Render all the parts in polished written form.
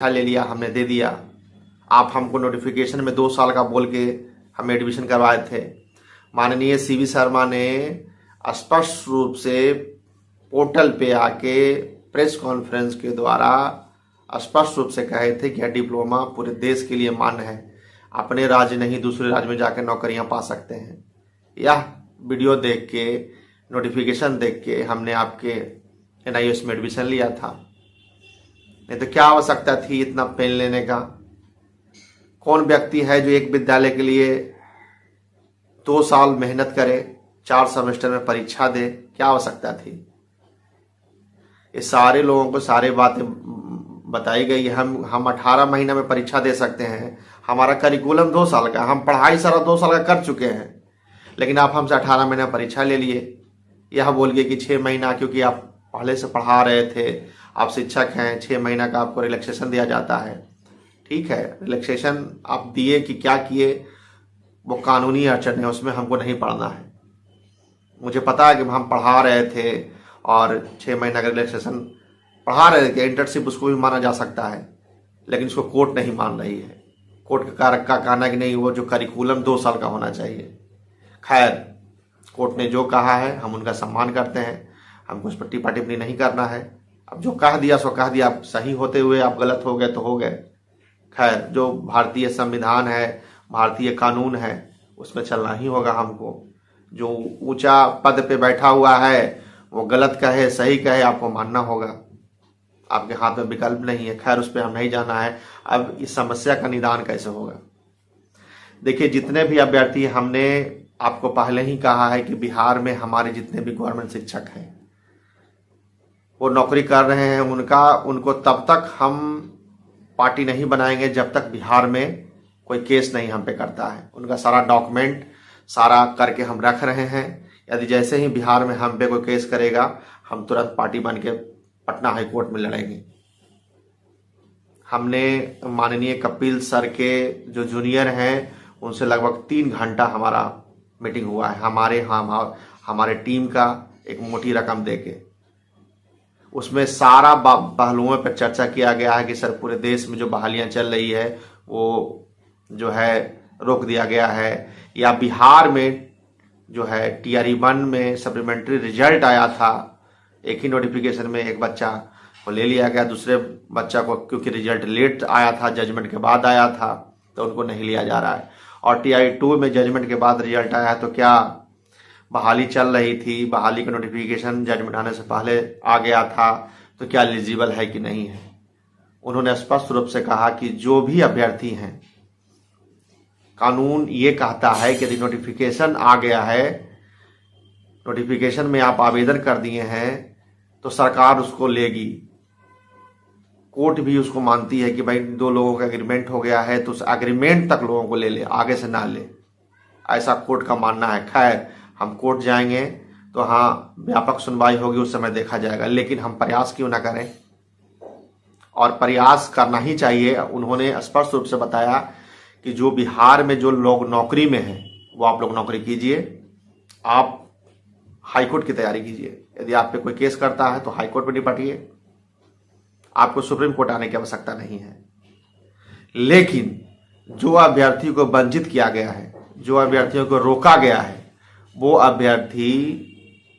ले लिया, हमने दे दिया। आप हमको नोटिफिकेशन में 2 साल का बोल के हमें एडमिशन करवाए थे। माननीय सीवी शर्मा ने स्पष्ट रूप से पोर्टल पे आके प्रेस कॉन्फ्रेंस के द्वारा स्पष्ट रूप से कहे थे कि यह डिप्लोमा पूरे देश के लिए मान्य है, अपने राज्य नहीं दूसरे राज्य में जाकर नौकरियां पा सकते हैं। यह वीडियो देख के, नोटिफिकेशन देख के हमने आपके NIOS में एडमिशन लिया था। नहीं तो क्या आवश्यकता थी इतना पेन लेने का? कौन व्यक्ति है जो एक विद्यालय के लिए 2 साल मेहनत करे, 4 सेमेस्टर में परीक्षा दे? क्या आवश्यकता थी? ये सारे लोगों को सारी बातें बताई गई। हम 18 महीना में परीक्षा दे सकते हैं। हमारा करिकुलम 2 साल का, हम पढ़ाई सारा 2 साल का कर चुके हैं, लेकिन आप हमसे 18 महीना परीक्षा ले लिए। यह बोल के कि 6 महीना क्योंकि आप पहले से पढ़ा रहे थे, आप शिक्षक हैं, 6 महीना का आपको रिलैक्सेशन दिया जाता है। ठीक है, रिलैक्सेशन आप दिए कि क्या किए वो कानूनी अड़चन है, उसमें हमको नहीं पढ़ना है। मुझे पता है कि हम पढ़ा रहे थे और 6 महीना का रिलैक्सेशन पढ़ा रहे थे, इंटर्नशिप उसको भी माना जा सकता है, लेकिन उसको कोर्ट नहीं मान रही है। कोर्ट का कहना है कि नहीं, वो जो करिकुलम 2 साल का होना चाहिए। खैर, कोर्ट ने जो कहा है हम उनका सम्मान करते हैं, हमको उस पर टिप्पा टिप्पणी नहीं करना है। अब जो कह दिया सो कह दिया, आप सही होते हुए आप गलत हो गए तो हो गए। खैर, जो भारतीय संविधान है, भारतीय कानून है, उसमें चलना ही होगा हमको। जो ऊंचा पद पे बैठा हुआ है वो गलत कहे सही कहे, आपको मानना होगा। आपके हाथ में विकल्प नहीं है। खैर, उस पर हम नहीं जाना है। अब इस समस्या का निदान कैसे होगा? देखिए, जितने भी अभ्यर्थी, हमने आपको पहले ही कहा है कि बिहार में हमारे जितने भी गवर्नमेंट शिक्षक हैं वो नौकरी कर रहे हैं, उनको तब तक हम पार्टी नहीं बनाएंगे जब तक बिहार में कोई केस नहीं हम पे करता है। उनका सारा डॉक्यूमेंट सारा करके हम रख रहे हैं। यदि जैसे ही बिहार में हम पे कोई केस करेगा, हम तुरंत पार्टी बन के पटना हाई कोर्ट में लड़ेंगे। हमने माननीय कपिल सर के जो जूनियर हैं उनसे लगभग 3 घंटा हमारा मीटिंग हुआ है, हमारे टीम का एक मोटी रकम देके। उसमें सारा पहलुओं पर चर्चा किया गया है कि सर पूरे देश में जो बहालियां चल रही है वो जो है रोक दिया गया है, या बिहार में जो है TRE-1 में सप्लीमेंट्री रिजल्ट आया था, एक ही नोटिफिकेशन में एक बच्चा को ले लिया गया, दूसरे बच्चा को क्योंकि रिजल्ट लेट आया था, जजमेंट के बाद आया था, तो उनको नहीं लिया जा रहा है। और TRE-2 में जजमेंट के बाद रिजल्ट आया है, तो क्या बहाली चल रही थी, बहाली का नोटिफिकेशन जजमेंट आने से पहले आ गया था, तो क्या एलिजिबल है कि नहीं है? उन्होंने स्पष्ट रूप से कहा कि जो भी अभ्यर्थी हैं, कानून ये कहता है कि यदि नोटिफिकेशन आ गया है, नोटिफिकेशन में आप आवेदन कर दिए हैं, तो सरकार उसको लेगी। कोर्ट भी उसको मानती है कि भाई 2 लोगों का एग्रीमेंट हो गया है तो उस एग्रीमेंट तक लोगों को ले ले, आगे से ना ले, ऐसा कोर्ट का मानना है। खैर, हम कोर्ट जाएंगे तो हाँ, व्यापक सुनवाई होगी, उस समय देखा जाएगा, लेकिन हम प्रयास क्यों ना करें? और प्रयास करना ही चाहिए। उन्होंने स्पष्ट रूप से बताया कि जो बिहार में जो लोग नौकरी में हैं वो आप लोग नौकरी कीजिए, आप हाईकोर्ट की तैयारी कीजिए। यदि आप पे कोई केस करता है तो हाईकोर्ट में निपटिए, आपको सुप्रीम कोर्ट आने की आवश्यकता नहीं है। लेकिन जो अभ्यर्थी को वंचित किया गया है, जो अभ्यर्थियों को रोका गया है, वो अभ्यर्थी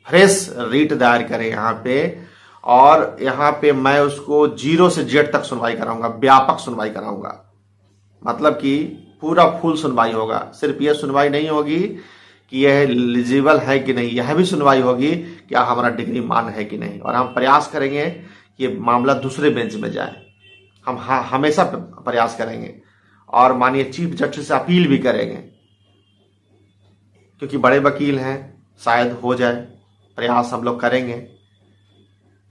फ्रेश रीट दायर करे यहाँ पे, और यहाँ पे मैं उसको 0 से Z तक सुनवाई कराऊंगा, व्यापक सुनवाई कराऊंगा। मतलब कि पूरा फुल सुनवाई होगा। सिर्फ यह सुनवाई नहीं होगी कि यह एलिजिबल है कि नहीं, यह भी सुनवाई होगी कि हमारा डिग्री मान्य है कि नहीं। और हम प्रयास करेंगे कि मामला दूसरे बेंच में जाए। हम हमेशा प्रयास करेंगे और माननीय चीफ जस्टिस से अपील भी करेंगे, क्योंकि बड़े वकील हैं, शायद हो जाए, प्रयास हम लोग करेंगे।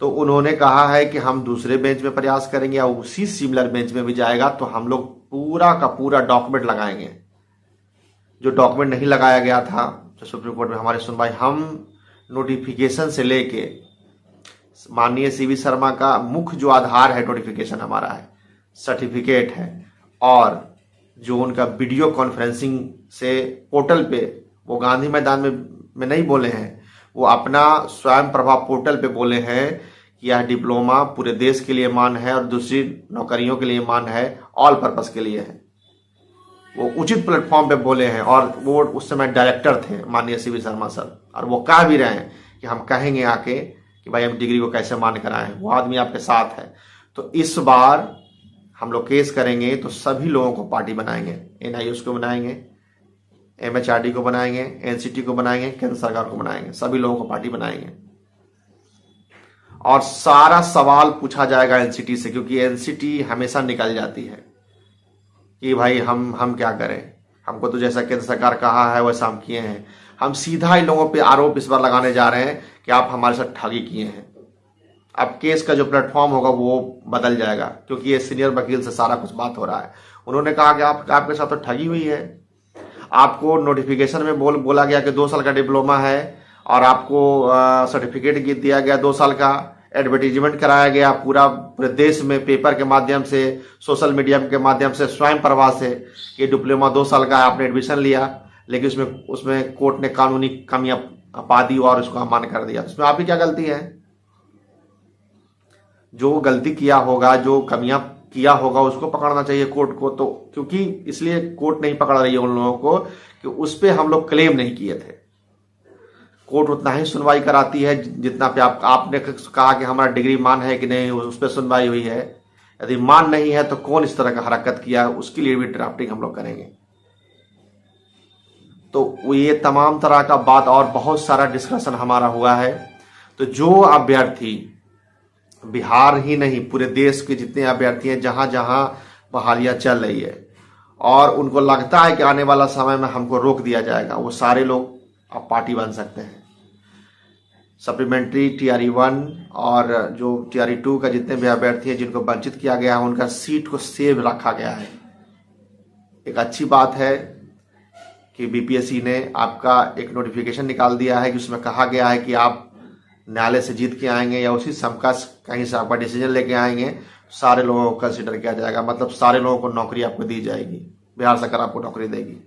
तो उन्होंने कहा है कि हम दूसरे बेंच में प्रयास करेंगे, या उसी सिमिलर बेंच में भी जाएगा तो हम लोग पूरा का पूरा डॉक्यूमेंट लगाएंगे। जो डॉक्यूमेंट नहीं लगाया गया था तो सुप्रीम कोर्ट में हमारी सुनवाई, हम नोटिफिकेशन से लेके माननीय सीवी शर्मा का मुख्य जो आधार है नोटिफिकेशन हमारा है, सर्टिफिकेट है, और जो उनका वीडियो कॉन्फ्रेंसिंग से पोर्टल पे, वो गांधी मैदान में नहीं बोले हैं, वो अपना स्वयं प्रभा पोर्टल पे बोले हैं कि यह डिप्लोमा पूरे देश के लिए मान्य है और दूसरी नौकरियों के लिए मान्य है, ऑल पर्पस के लिए है। वो उचित प्लेटफॉर्म पे बोले हैं और वो उस समय डायरेक्टर थे माननीय सीवी शर्मा सर, और वो कह भी रहे हैं कि हम कहेंगे आके कि भाई हम डिग्री को कैसे मान्य कराएं, वो आदमी आपके साथ है। तो इस बार हम लोग केस करेंगे तो सभी लोगों को पार्टी बनाएंगे, NIOS को बनाएंगे, MHRD को बनाएंगे, NCT को बनाएंगे, केंद्र सरकार को बनाएंगे, सभी लोगों को पार्टी बनाएंगे। और सारा सवाल पूछा जाएगा NCT से, क्योंकि NCT हमेशा निकल जाती है कि भाई हम क्या करें, हमको तो जैसा केंद्र सरकार कहा है वैसा हम किए हैं। हम सीधा इन लोगों पे आरोप इस बार लगाने जा रहे हैं कि आप हमारे साथ ठगी किए हैं। अब केस का जो प्लेटफॉर्म होगा वो बदल जाएगा, क्योंकि ये सीनियर वकील से सारा कुछ बात हो रहा है। उन्होंने कहा कि आपके साथ तो ठगी हुई है, आपको नोटिफिकेशन में बोला गया कि 2 साल का डिप्लोमा है और आपको सर्टिफिकेट दिया गया 2 साल का, एडवर्टीजमेंट कराया गया पूरे देश में, पेपर के माध्यम से, सोशल मीडिया के माध्यम से, स्वयं प्रभा से, कि डिप्लोमा 2 साल का है, आपने एडमिशन लिया, लेकिन उसमें कोर्ट ने कानूनी कमियां पा दी और उसको अमान्य कर दिया। उसमें आपकी क्या गलती है? जो गलती किया होगा, जो कमियां किया होगा, उसको पकड़ना चाहिए कोर्ट को। तो क्योंकि इसलिए कोर्ट नहीं पकड़ रही है उन लोगों को कि उस पर हम लोग क्लेम नहीं किए थे। कोर्ट उतना ही सुनवाई कराती है जितना पे आपने कहा कि हमारा डिग्री मान है कि नहीं, उस पर सुनवाई हुई है। यदि मान नहीं है तो कौन इस तरह का हरकत किया, उसके लिए भी ड्राफ्टिंग हम लोग करेंगे। तो ये तमाम तरह का बात और बहुत सारा डिस्कशन हमारा हुआ है। तो जो अभ्यर्थी, बिहार ही नहीं पूरे देश के जितने अभ्यर्थी हैं, जहां जहां बहालियां चल रही है और उनको लगता है कि आने वाला समय में हमको रोक दिया जाएगा, वो सारे लोग अब पार्टी बन सकते हैं। सप्लीमेंट्री TRE 1 और जो TRE 2 का जितने भी अभ्यर्थी हैं जिनको वंचित किया गया है, उनका सीट को सेव रखा गया है। एक अच्छी बात है कि BPSC ने आपका एक नोटिफिकेशन निकाल दिया है कि उसमें कहा गया है कि आप न्यायालय से जीत के आएंगे या उसी समकक्ष कहीं से आपका डिसीजन लेके आएंगे, सारे लोगों को कंसिडर किया जाएगा। मतलब सारे लोगों को नौकरी आपको दी जाएगी, बिहार सरकार आपको नौकरी देगी।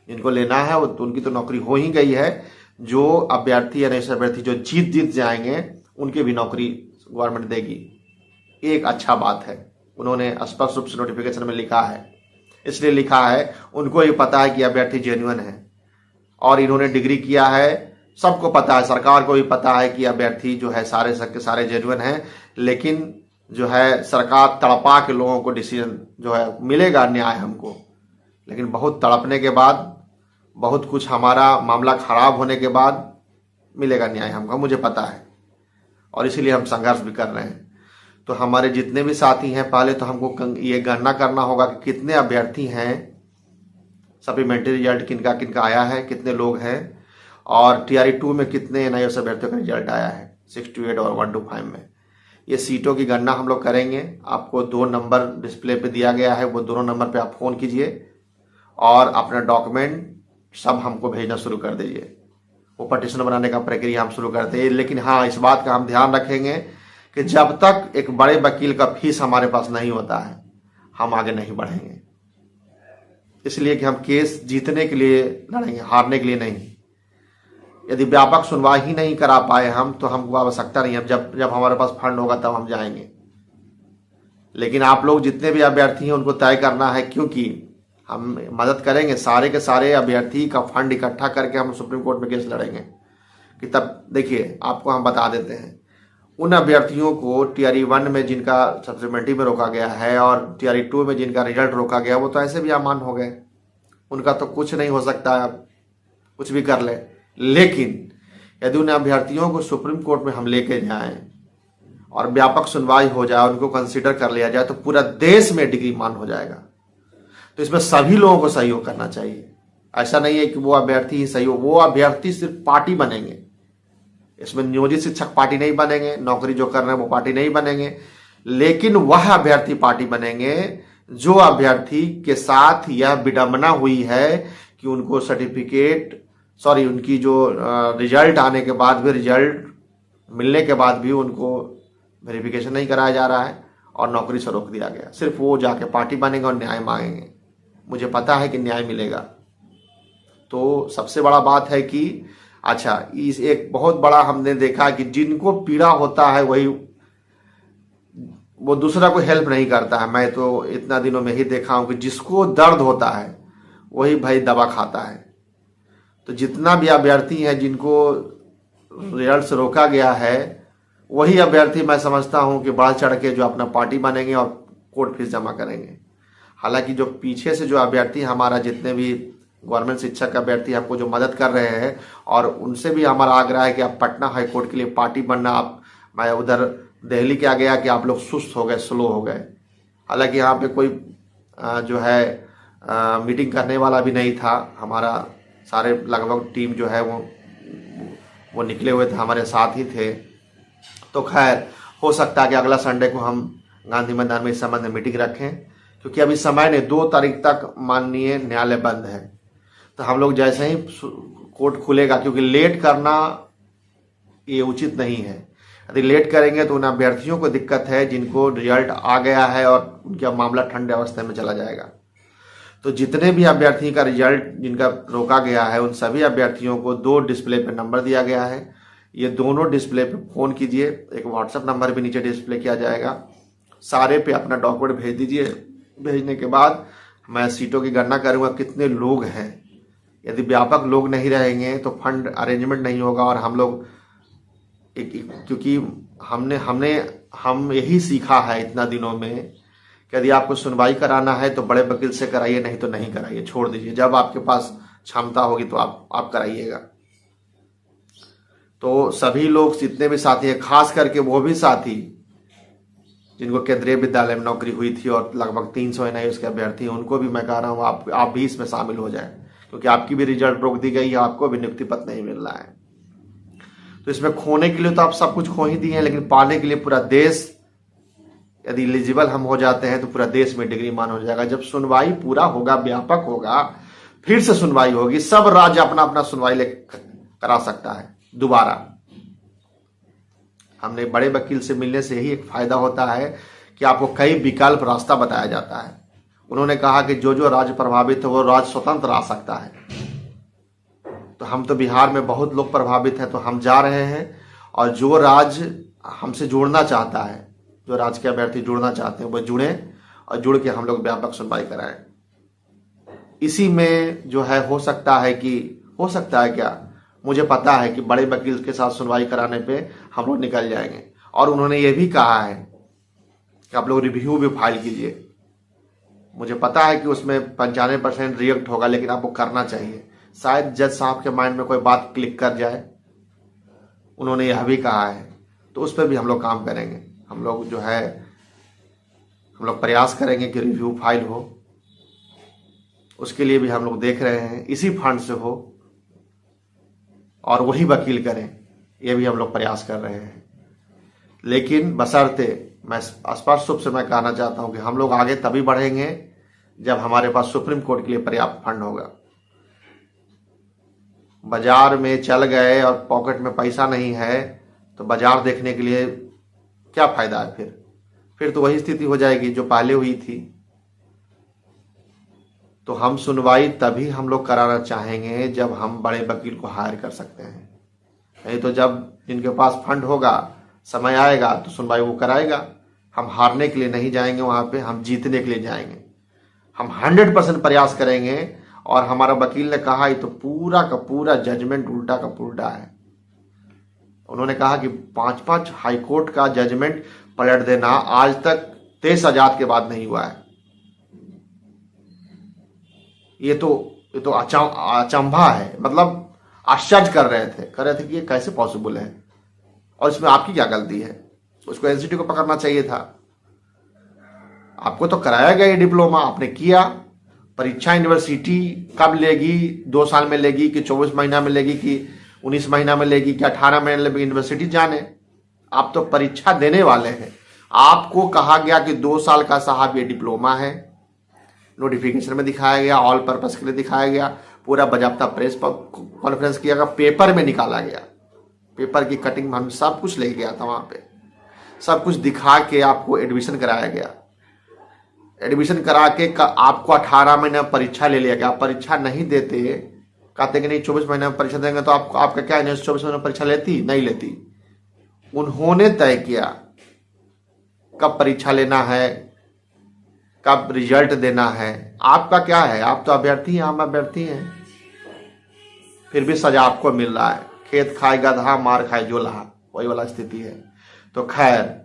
जिनको लेना है वो उनकी तो नौकरी हो ही गई है। जो अभ्यर्थी या नए अभ्यर्थी जो जीत जाएंगे उनकी भी नौकरी गवर्नमेंट देगी। एक अच्छा बात है, उन्होंने स्पष्ट रूप से नोटिफिकेशन में लिखा है। इसलिए लिखा है, उनको ये पता है कि अभ्यर्थी जेन्युइन है और इन्होंने डिग्री किया है, सबको पता है, सरकार को भी पता है कि अभ्यर्थी जो है सारे के सारे जेन्युइन हैं। लेकिन जो है सरकार तड़पा के लोगों को डिसीजन जो है मिलेगा न्याय हमको, लेकिन बहुत तड़पने के बाद, बहुत कुछ हमारा मामला खराब होने के बाद मिलेगा न्याय हमको, मुझे पता है। और इसीलिए हम संघर्ष भी कर रहे हैं। तो हमारे जितने भी साथी हैं, पहले तो हमको ये गणना करना होगा कि कितने अभ्यर्थी हैं, सप्लीमेंट्री रिजल्ट किनका किनका आया है, कितने लोग हैं, और TRE 2 में कितने NIOS अभ्यर्थियों का रिजल्ट आया है 628 और 125 में। ये सीटों की गणना हम लोग करेंगे। आपको 2 नंबर डिस्प्ले पे दिया गया है, वो दोनों नंबर पे आप फोन कीजिए और अपना डॉक्यूमेंट सब हमको भेजना शुरू कर दीजिए। वो पटिशन बनाने का प्रक्रिया हम शुरू करते हैं। लेकिन हाँ, इस बात का हम ध्यान रखेंगे कि जब तक एक बड़े वकील का फीस हमारे पास नहीं होता है, हम आगे नहीं बढ़ेंगे। इसलिए कि हम केस जीतने के लिए लड़ेंगे, हारने के लिए नहीं। यदि व्यापक सुनवाई ही नहीं करा पाए हम, तो हमको आवश्यकता नहीं है। जब हमारे पास फंड होगा तब हम जाएंगे। लेकिन आप लोग जितने भी अभ्यर्थी हैं उनको तय करना है, क्योंकि हम मदद करेंगे। सारे के सारे अभ्यर्थी का फंड इकट्ठा करके हम सुप्रीम कोर्ट में केस लड़ेंगे। कि तब देखिए, आपको हम बता देते हैं, उन अभ्यर्थियों को TRE 1 में जिनका सप्लीमेंट्री में रोका गया है और TRE 2 में जिनका रिजल्ट रोका गया, वो तो ऐसे भी अमान हो गए, उनका तो कुछ नहीं हो सकता, कुछ भी कर ले। लेकिन यदि उन अभ्यर्थियों को सुप्रीम कोर्ट में हम लेके जाएं और व्यापक सुनवाई हो जाए, उनको कंसीडर कर लिया जाए, तो पूरा देश में डिग्री मान हो जाएगा। तो इसमें सभी लोगों को सहयोग करना चाहिए। ऐसा नहीं है कि वो अभ्यर्थी ही सहयोग, वो अभ्यर्थी सिर्फ पार्टी बनेंगे। इसमें नियोजित शिक्षक पार्टी नहीं बनेंगे, नौकरी जो कर रहे हैं वो पार्टी नहीं बनेंगे, लेकिन वह अभ्यर्थी पार्टी बनेंगे जो अभ्यर्थी के साथ यह विडंबना हुई है कि उनको उनकी जो रिजल्ट आने के बाद भी, रिजल्ट मिलने के बाद भी उनको वेरिफिकेशन नहीं कराया जा रहा है और नौकरी से रोक दिया गया। सिर्फ वो जाके पार्टी बनेंगे और न्याय मांगेंगे। मुझे पता है कि न्याय मिलेगा। तो सबसे बड़ा बात है कि अच्छा, इस एक बहुत बड़ा हमने देखा कि जिनको पीड़ा होता है वही वो दूसरा को हेल्प नहीं करता है। मैं तो इतना दिनों में ही देखा हूं कि जिसको दर्द होता है वही भाई दवा खाता है। तो जितना भी अभ्यर्थी हैं जिनको रिजल्ट से रोका गया है, वही अभ्यर्थी मैं समझता हूं कि बढ़ चढ़ के जो अपना पार्टी बनेंगे और कोर्ट फीस जमा करेंगे। हालांकि जो पीछे से जो अभ्यर्थी हमारा, जितने भी गवर्नमेंट शिक्षक अभ्यर्थी हमको जो मदद कर रहे हैं, और उनसे भी हमारा आग्रह है कि आप पटना हाई कोर्ट के लिए पार्टी बनना। आप, मैं उधर दिल्ली क्या गया कि आप लोग सुस्त हो गए, स्लो हो गए। हालांकि यहाँ पे कोई जो है मीटिंग करने वाला भी नहीं था। हमारा सारे लगभग टीम जो है वो निकले हुए थे, हमारे साथ ही थे। तो खैर हो सकता है कि अगला संडे को हम गांधी मैदान में इस संबंध में मीटिंग रखें, क्योंकि अभी समय नहीं, 2 तारीख तक माननीय न्यायालय बंद है। तो हम लोग जैसे ही कोर्ट खुलेगा, क्योंकि लेट करना ये उचित नहीं है। यदि लेट करेंगे तो उन अभ्यर्थियों को दिक्कत है जिनको रिजल्ट आ गया है और उनका मामला ठंडे अवस्था में चला जाएगा। तो जितने भी अभ्यर्थी का रिजल्ट जिनका रोका गया है, उन सभी अभ्यर्थियों को 2 डिस्प्ले पे नंबर दिया गया है। ये दोनों डिस्प्ले पे फोन कीजिए, एक व्हाट्सएप नंबर भी नीचे डिस्प्ले किया जाएगा। सारे पे अपना डॉक्यूमेंट भेज दीजिए। भेजने के बाद मैं सीटों की गणना करूंगा कितने लोग हैं। यदि व्यापक लोग नहीं रहेंगे तो फंड अरेंजमेंट नहीं होगा। और हम लोग क्योंकि हम यही सीखा है इतना दिनों में कि यदि आपको सुनवाई कराना है तो बड़े वकील से कराइए, नहीं तो नहीं कराइए, छोड़ दीजिए। जब आपके पास क्षमता होगी तो आप कराइएगा। तो सभी लोग जितने भी साथी हैं, खास करके वो भी साथी जिनको केंद्रीय विद्यालय में नौकरी हुई थी और लगभग 300 NIOS के अभ्यर्थी हैं, उनको भी मैं कह रहा हूँ आप भी इसमें शामिल हो जाए, क्योंकि आपकी भी रिजल्ट रोक दी गई है, आपको भी नियुक्ति पत्र नहीं मिल रहा है। तो इसमें खोने के लिए तो आप सब कुछ खो ही दिए हैं, लेकिन पाने के लिए पूरा देश, यदि एलिजिबल हम हो जाते हैं तो पूरा देश में डिग्री मान हो जाएगा। जब सुनवाई पूरा होगा, व्यापक होगा, फिर से सुनवाई होगी, सब राज्य अपना अपना सुनवाई करा सकता है दोबारा। हमने बड़े वकील से मिलने से यही एक फायदा होता है कि आपको कई विकल्प रास्ता बताया जाता है। उन्होंने कहा कि जो जो राज्य प्रभावित है वो राज्य स्वतंत्र आ सकता है। तो हम तो बिहार में बहुत लोग प्रभावित हैं, तो हम जा रहे हैं। और जो राज्य हमसे जुड़ना चाहता है, जो राज्य के अभ्यर्थी जुड़ना चाहते हैं, वो जुड़े और जुड़ के हम लोग व्यापक सुनवाई कराएं। इसी में जो है हो सकता है क्या, मुझे पता है कि बड़े वकील के साथ सुनवाई कराने पे हम लोग निकल जाएंगे। और उन्होंने ये भी कहा है कि आप लोग रिव्यू भी फाइल कीजिए। मुझे पता है कि उसमें 95% रिजेक्ट होगा, लेकिन आपको करना चाहिए। शायद जज साहब के माइंड में कोई बात क्लिक कर जाए, उन्होंने यह भी कहा है। तो उस पर भी हम लोग काम करेंगे। हम लोग प्रयास करेंगे कि रिव्यू फाइल हो। उसके लिए भी हम लोग देख रहे हैं इसी फंड से हो और वही वकील करें, ये भी हम लोग प्रयास कर रहे हैं। लेकिन बशर्ते, मैं स्पष्ट रूप से मैं कहना चाहता हूं कि हम लोग आगे तभी बढ़ेंगे जब हमारे पास सुप्रीम कोर्ट के लिए पर्याप्त फंड होगा। बाजार में चल गए और पॉकेट में पैसा नहीं है तो बाजार देखने के लिए क्या फायदा है? फिर तो वही स्थिति हो जाएगी जो पहले हुई थी। तो हम सुनवाई तभी हम लोग कराना चाहेंगे जब हम बड़े वकील को हायर कर सकते हैं। नहीं तो जब जिनके पास फंड होगा, समय आएगा तो सुनवाई वो कराएगा। हम हारने के लिए नहीं जाएंगे वहां पे, हम जीतने के लिए जाएंगे। हम 100% प्रयास करेंगे। और हमारा वकील ने कहा, ये तो पूरा का पूरा जजमेंट उल्टा का पुल्टा है। उन्होंने कहा कि 5-5 हाईकोर्ट का जजमेंट पलट देना आज तक देश आजाद के बाद नहीं हुआ है। ये तो अचंभा है। मतलब आश्चर्य कर रहे थे कि ये कैसे पॉसिबल है और इसमें आपकी क्या गलती है? उसको एनसीटी को पकड़ना चाहिए था। आपको तो कराया गया ये डिप्लोमा, आपने किया। परीक्षा यूनिवर्सिटी कब लेगी? 2 साल में लेगी कि 24 महीना में लेगी कि 19 महीना में लेगी कि 18 महीने में? यूनिवर्सिटी जाने। आप तो परीक्षा देने वाले हैं। आपको कहा गया कि 2 साल का साहब ये डिप्लोमा है। नोटिफिकेशन में दिखाया गया, ऑल पर्पस के लिए दिखाया गया, पूरा बाजाप्ता प्रेस कॉन्फ्रेंस किया गया, पेपर में निकाला गया, पेपर की कटिंग हम सब कुछ ले गया था वहां पे, सब कुछ दिखा के आपको एडमिशन कराया गया। एडमिशन करा के आपको 18 महीने परीक्षा ले लिया गया। परीक्षा नहीं देते, कहते कि नहीं 24 महीने में परीक्षा देंगे, तो आपका क्या 24 महीने परीक्षा लेती? नहीं लेती। उन्होंने तय किया कब परीक्षा लेना है, कब रिजल्ट देना है। आपका क्या है, आप तो अभ्यर्थी हैं, आम अभ्यर्थी हैं, फिर भी सजा आपको मिल रहा है। खेत खाए गधा, मार खाए जोलहा, वही वाला स्थिति है। तो खैर,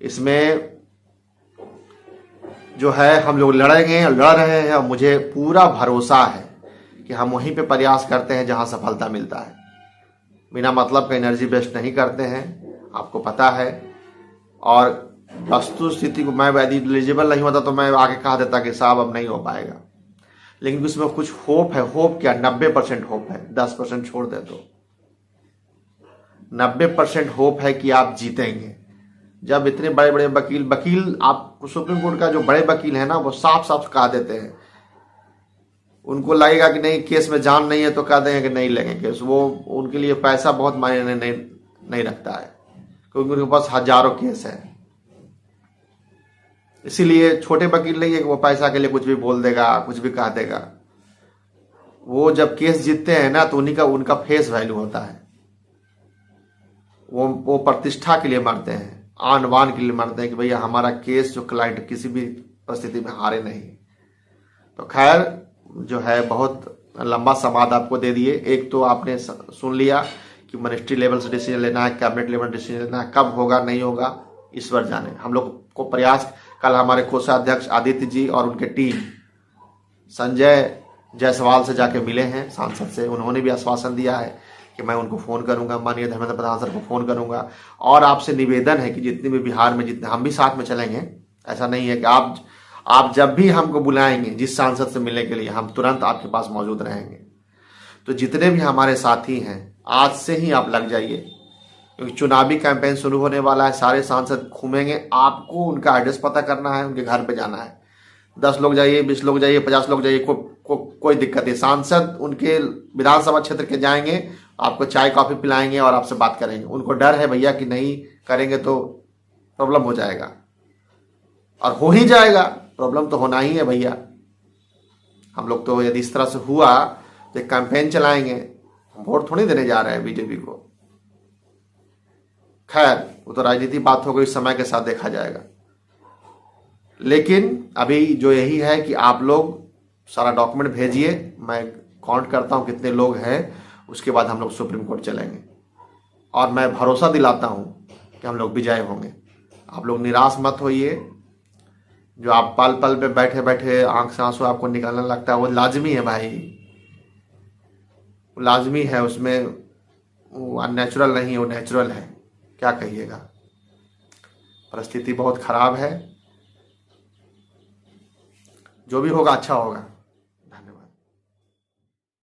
इसमें जो है हम लोग लड़ेंगे, लड़ रहे हैं, और मुझे पूरा भरोसा है कि हम वहीं पे प्रयास करते हैं जहां सफलता मिलता है। बिना मतलब का एनर्जी वेस्ट नहीं करते हैं, आपको पता है। और वस्तु स्थिति को मैं यदि एलिजिबल नहीं होता तो मैं आगे कहा देता कि साहब अब नहीं हो पाएगा, लेकिन उसमें कुछ होप है। होप क्या, 90% होप है, 10% छोड़ दे तो 90% होप है कि आप जीतेंगे। जब इतने बड़े बड़े वकील आप सुप्रीम कोर्ट का जो बड़े वकील है ना, वो साफ साफ कहा देते हैं, उनको लगेगा कि नहीं केस में जान नहीं है तो कह देंगे कि नहीं लेंगे केस। वो उनके लिए पैसा बहुत मायने नहीं रखता है, क्योंकि उनके पास हजारों केस है। इसीलिए छोटे वकील नहीं है कि वो पैसा के लिए कुछ भी बोल देगा, कुछ भी कह देगा। वो जब केस जीतते हैं ना तो उनका फेस वैल्यू होता है। वो प्रतिष्ठा के लिए मरते हैं, आन बान के लिए मरते हैं कि भैया हमारा केस जो क्लाइंट किसी भी परिस्थिति में हारे नहीं। तो खैर जो है बहुत लंबा संवाद आपको दे दिए। एक तो आपने सुन लिया कि मिनिस्ट्री लेवल से डिसीजन लेना है, कैबिनेट लेवल डिसीजन लेना है, कब होगा नहीं होगा ईश्वर जाने। हम लोग को प्रयास, कल हमारे कोषाध्यक्ष आदित्य जी और उनके टीम संजय जायसवाल से जाके मिले हैं, सांसद से। उन्होंने भी आश्वासन दिया है कि मैं उनको फ़ोन करूंगा, माननीय धर्मेंद्र प्रधान सर को फ़ोन करूंगा। और आपसे निवेदन है कि जितने भी बिहार में जितने, हम भी साथ में चलेंगे। ऐसा नहीं है कि आप जब भी हमको बुलाएंगे जिस सांसद से मिलने के लिए, हम तुरंत आपके पास मौजूद रहेंगे। तो जितने भी हमारे साथी हैं, आज से ही आप लग जाइए, क्योंकि चुनावी कैंपेन शुरू होने वाला है। सारे सांसद घूमेंगे, आपको उनका एड्रेस पता करना है, उनके घर पे जाना है। 10 लोग जाइए, 20 लोग जाइए, 50 लोग जाइए, कोई दिक्कत नहीं। सांसद उनके विधानसभा क्षेत्र के जाएंगे, आपको चाय कॉफी पिलाएंगे और आपसे बात करेंगे। उनको डर है भैया कि नहीं करेंगे तो प्रॉब्लम हो जाएगा, और हो ही जाएगा। प्रॉब्लम तो होना ही है भैया। हम लोग तो यदि इस तरह से हुआ तो कैंपेन चलाएंगे, वोट थोड़ी देने जा रहे हैं बीजेपी को। खैर वो तो राजनीति बात हो गई, समय के साथ देखा जाएगा। लेकिन अभी जो यही है कि आप लोग सारा डॉक्यूमेंट भेजिए, मैं काउंट करता हूं कितने लोग हैं, उसके बाद हम लोग सुप्रीम कोर्ट चलेंगे। और मैं भरोसा दिलाता हूं कि हम लोग विजय होंगे। आप लोग निराश मत होइए। जो आप पल पल पे बैठे बैठे आंख से आंसू आपको निकलने लगता है, वो लाजमी है भाई, वो लाजमी है। उसमें वो अननेचुरल नहीं है, वो नेचुरल है। क्या कहिएगा, परिस्थिति बहुत खराब है। जो भी होगा अच्छा होगा।